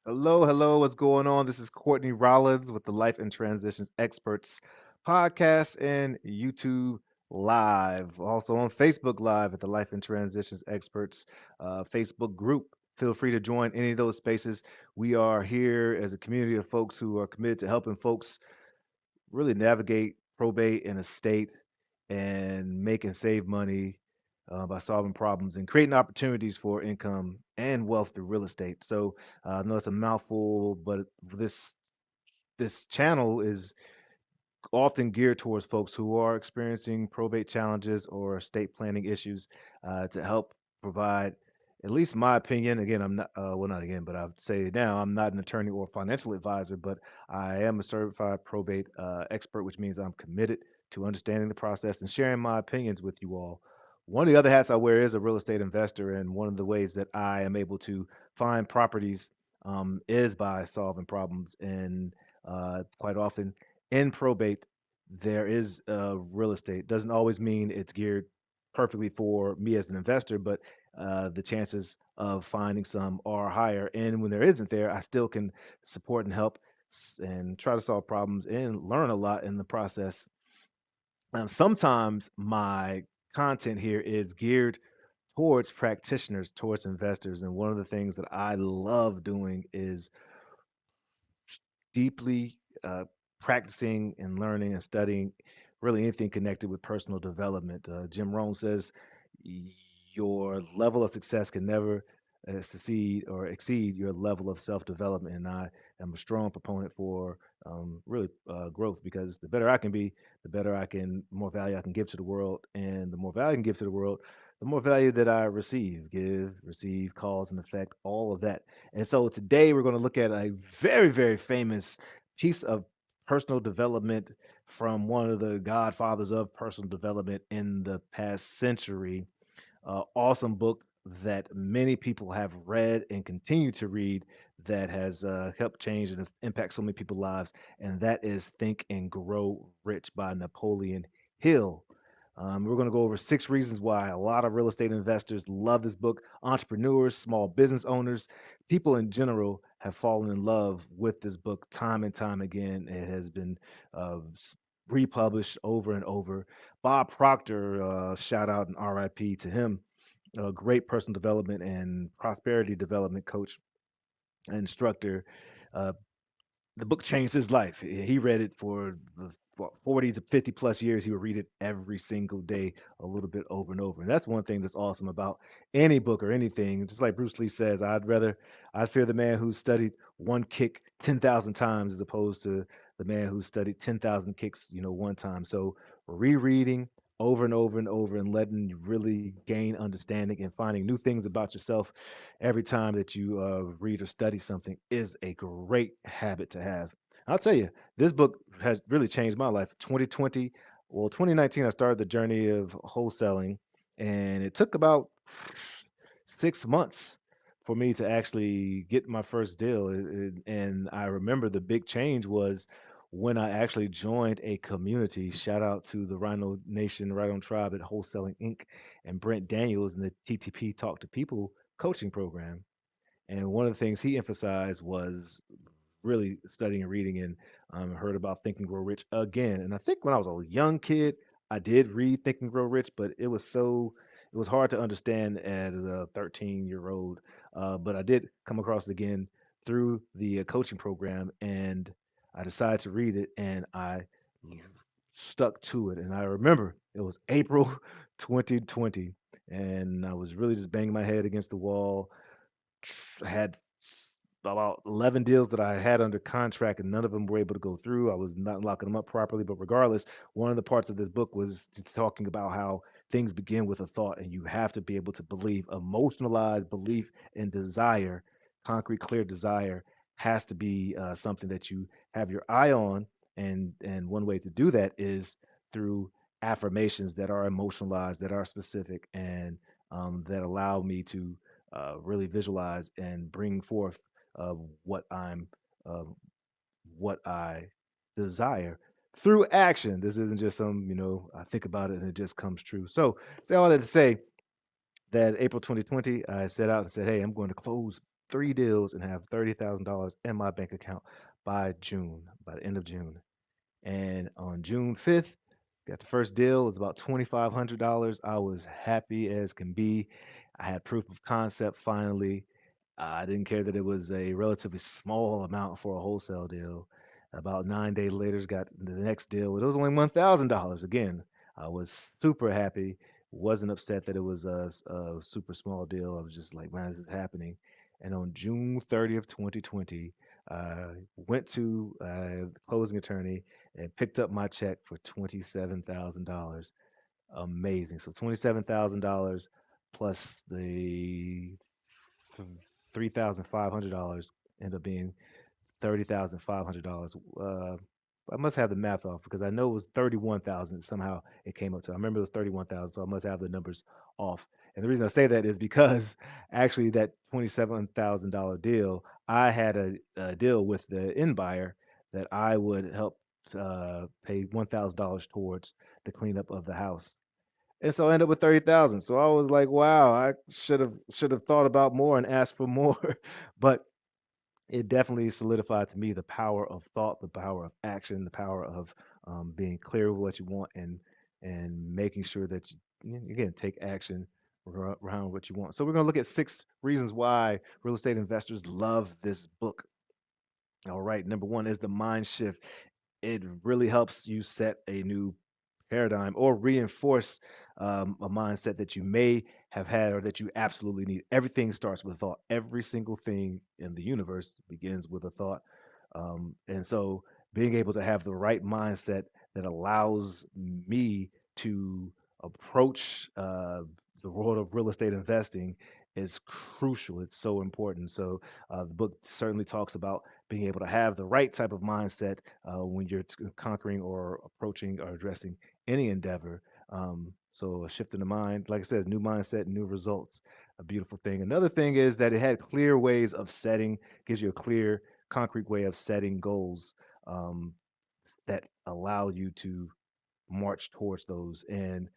Hello, hello, what's going on? This is Courtney Rollins with the Life and Transitions Experts podcast and YouTube Live. Also on Facebook Live at the Life and Transitions Experts Facebook group. Feel free to join any of those spaces. We are here as a community of folks who are committed to helping folks really navigate probate and estate and make and save money by solving problems and creating opportunities for income and wealth through real estate. So I know it's a mouthful, but this channel is often geared towards folks who are experiencing probate challenges or estate planning issues to help provide, at least my opinion. Again, I'm not, well, not again, but I'll say it now, I'm not an attorney or financial advisor, but I am a certified probate expert, which means I'm committed to understanding the process and sharing my opinions with you all. One of the other hats I wear is a real estate investor, and one of the ways that I am able to find properties is by solving problems. And quite often, in probate, there is real estate. Doesn't always mean it's geared perfectly for me as an investor, but the chances of finding some are higher. And when there isn't there, I still can support and help and try to solve problems and learn a lot in the process. Sometimes my content here is geared towards practitioners, towards investors. And one of the things that I love doing is deeply practicing and learning and studying really anything connected with personal development. Jim Rohn says your level of success can never succeed or exceed your level of self development. And I am a strong proponent for really growth, because the better I can be, the better I can, more value I can give to the world. And the more value I can give to the world, the more value that I receive, give, receive, cause and effect, all of that. And so today we're going to look at a very, very famous piece of personal development from one of the godfathers of personal development in the past century. Awesome book that many people have read and continue to read, that has helped change and impact so many people's lives. And that is Think and Grow Rich by Napoleon Hill. We're going to go over 6 reasons why a lot of real estate investors love this book. Entrepreneurs, small business owners, people in general have fallen in love with this book time and time again. It has been republished over and over. Bob Proctor, shout out and RIP to him, a great personal development and prosperity development coach and instructor. Uh, the book changed his life. He read it for the 40 to 50 plus years. He would read it every single day, a little bit over and over. And that's one thing that's awesome about any book or anything. Just like Bruce Lee says, I'd fear the man who studied one kick 10,000 times as opposed to the man who studied 10,000 kicks, one time. So rereading over and over and over and letting you really gain understanding and finding new things about yourself every time that you read or study something is a great habit to have. I'll tell you, this book has really changed my life. 2020, well, 2019, I started the journey of wholesaling, and it took about 6 months for me to actually get my first deal. And I remember the big change was when I actually joined a community. Shout out to the Rhino Nation, Right on Tribe at Wholesaling Inc. and Brent Daniels and the TTP Talk to People coaching program. And one of the things he emphasized was really studying and reading, and heard about Think and Grow Rich again. And I think when I was a young kid, I did read Think and Grow Rich, but it was hard to understand as a 13-year old. But I did come across it again through the coaching program, and I decided to read it, and I stuck to it. And I remember it was April 2020, and I was really just banging my head against the wall. I had about 11 deals that I had under contract, and none of them were able to go through. I was not locking them up properly. But regardless, one of the parts of this book was talking about how things begin with a thought, and you have to be able to believe. Emotionalized belief and desire, concrete, clear desire, has to be something that you have your eye on. And one way to do that is through affirmations that are emotionalized, that are specific, and that allow me to really visualize and bring forth uh, what I'm uh, what I desire through action. This isn't just some, I think about it and it just comes true. So say all that to say that April 2020, I set out and said, hey, I'm going to close three deals and have $30,000 in my bank account by June, by the end of June. And on June 5th, got the first deal. It was about $2,500. I was happy as can be. I had proof of concept finally. I didn't care that it was a relatively small amount for a wholesale deal. About 9 days later, got the next deal. It was only $1,000. Again, I was super happy. Wasn't upset that it was a super small deal. I was just like, man, this is happening. And on June 30th, 2020, went to the closing attorney and picked up my check for $27,000. Amazing. So $27,000 plus the $3,500 end up being $30,500. I must have the math off because I know it was 31,000 somehow it came up to. I remember it was 31,000, so I must have the numbers off. And the reason I say that is because actually that $27,000 deal, I had a deal with the end buyer that I would help pay $1,000 towards the cleanup of the house. And so I ended up with 30,000. So I was like, wow, I should have thought about more and asked for more. But it definitely solidified to me the power of thought, the power of action, the power of being clear with what you want and making sure that you again take action around what you want. So we're going to look at 6 reasons why real estate investors love this book. All right, number one is the mind shift. It really helps you set a new paradigm or reinforce a mindset that you may have had or that you absolutely need. Everything starts with a thought. Every single thing in the universe begins with a thought. And so being able to have the right mindset that allows me to approach the world of real estate investing is crucial. It's so important. So the book certainly talks about being able to have the right type of mindset when you're conquering or approaching or addressing any endeavor. So a shift in the mind, like I said, new mindset, new results, a beautiful thing. Another thing is that it had clear ways of setting, gives you a clear, concrete way of setting goals um, that allow you to march towards those. And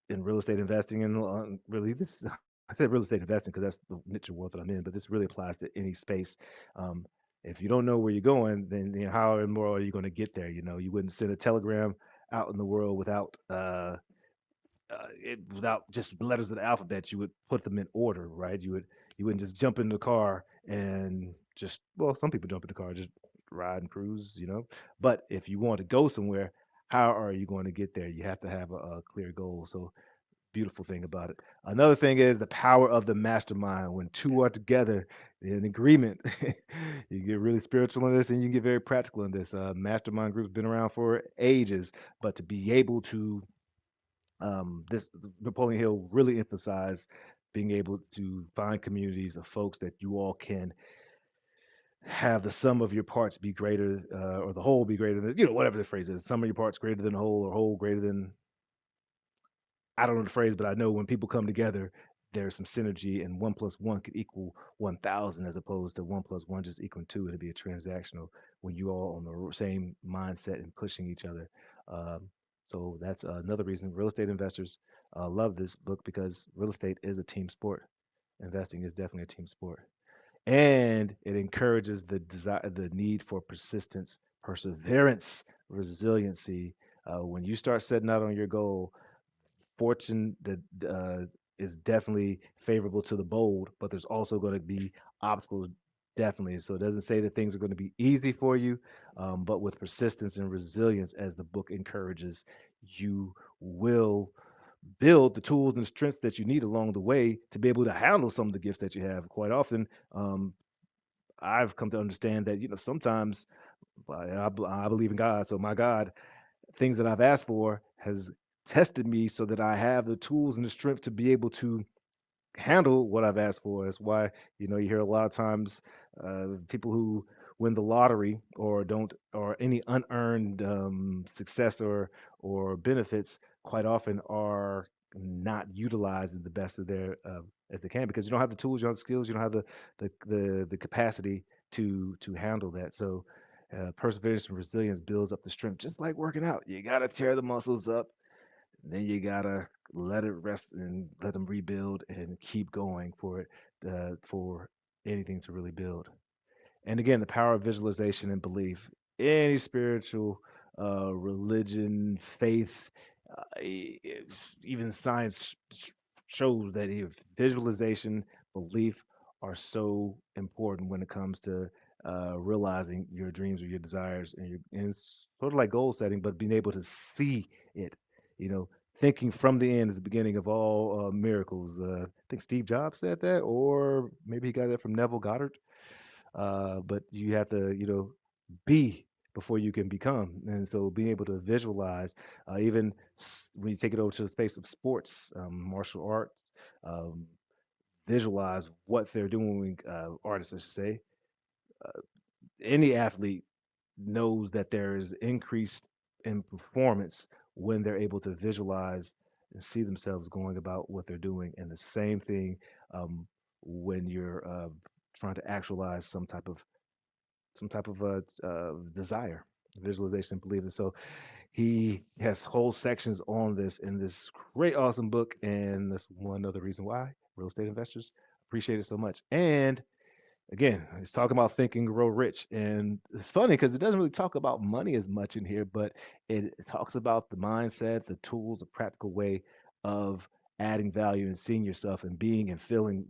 in real estate investing, and really this, I said real estate investing because that's the niche of world that I'm in, but this really applies to any space. Um, if you don't know where you're going, then how in the world are you going to get there? You wouldn't send a telegram out in the world without just letters of the alphabet. You would put them in order, right? You wouldn't just jump in the car and just, well, some people jump in the car, just ride and cruise. But if you want to go somewhere, how are you going to get there? You have to have a clear goal. So beautiful thing about it. Another thing is the power of the mastermind. When two are together in agreement, you get really spiritual in this and you get very practical in this. Mastermind groups been around for ages, but to be able to this Napoleon Hill really emphasized being able to find communities of folks that you all can have the sum of your parts be greater, or the whole be greater than, whatever the phrase is, sum of your parts greater than the whole, or whole greater than, I don't know the phrase, but I know when people come together, there's some synergy, and one plus one could equal 1,000 as opposed to one plus one just equaling two. It'd be a transactional when you all on the same mindset and pushing each other. Um, so that's another reason real estate investors love this book because real estate is a team sport. Investing is definitely a team sport, and it encourages the desire, the need for persistence, perseverance, resiliency. When you start setting out on your goal, fortune that is definitely favorable to the bold, but there's also going to be obstacles, definitely. So it doesn't say that things are going to be easy for you, but with persistence and resilience, as the book encourages, you will build the tools and strengths that you need along the way to be able to handle some of the gifts that you have. Quite often, I've come to understand that sometimes I believe in God, so my God, things that I've asked for has tested me so that I have the tools and the strength to be able to handle what I've asked for. That's why, you hear a lot of times people who win the lottery or don't, or any unearned success or benefits, quite often are not utilizing the best of their as they can because you don't have the tools, you don't have the skills, you don't have the capacity to handle that. So perseverance and resilience builds up the strength, just like working out. You got to tear the muscles up, then you gotta let it rest and let them rebuild and keep going for it. For anything to really build. And again, the power of visualization and belief. Any spiritual, religion, faith, even science shows that if visualization, belief are so important when it comes to realizing your dreams or your desires, and it's sort of like goal setting, but being able to see it. You know, thinking from the end is the beginning of all miracles. I think Steve Jobs said that, or maybe he got that from Neville Goddard. But you have to, be before you can become. And so being able to visualize, even when you take it over to the space of sports, martial arts, um, visualize what they're doing, artists, I should say. Any athlete knows that there is increased in performance when they're able to visualize and see themselves going about what they're doing. And the same thing um, when you're trying to actualize some type of desire, visualization, and belief. And so he has whole sections on this in this great, awesome book. And that's one other reason why real estate investors appreciate it so much. And again, he's talking about Think and Grow Rich. And it's funny because it doesn't really talk about money as much in here, but it talks about the mindset, the tools, the practical way of adding value and seeing yourself and being and feeling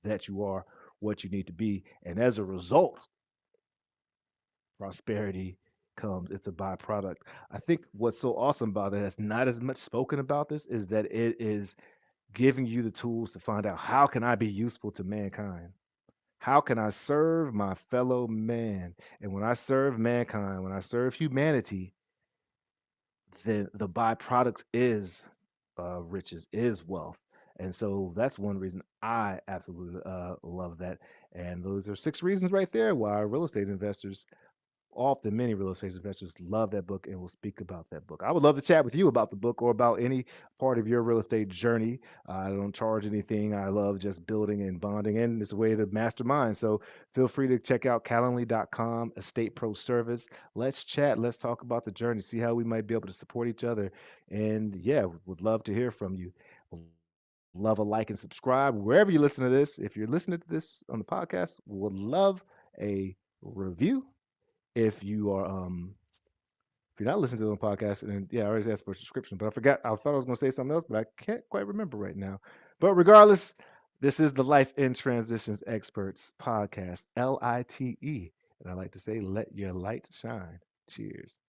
that you are what you need to be. And as a result, prosperity comes. It's a byproduct. I think what's so awesome about it that's not as much spoken about this is that it is giving you the tools to find out how can I be useful to mankind? How can I serve my fellow man? And when I serve mankind, when I serve humanity, then the byproduct is riches, is wealth. And so that's one reason I absolutely love that. And those are six reasons right there why real estate investors, often many real estate investors, love that book and will speak about that book. I would love to chat with you about the book or about any part of your real estate journey. I don't charge anything. I love just building and bonding, and it's a way to mastermind. So feel free to check out calendly.com, Estate Pro Service. Let's chat. Let's talk about the journey, see how we might be able to support each other. And yeah, would love to hear from you. Love a like and subscribe wherever you listen to this. If you're listening to this on the podcast, would love a review. If you're not listening to the podcast, and yeah, I always asked for a subscription, but I forgot. I thought I was going to say something else, but I can't quite remember right now. But regardless, this is the Life in Transitions Experts podcast, LITE, and I like to say, let your light shine. Cheers.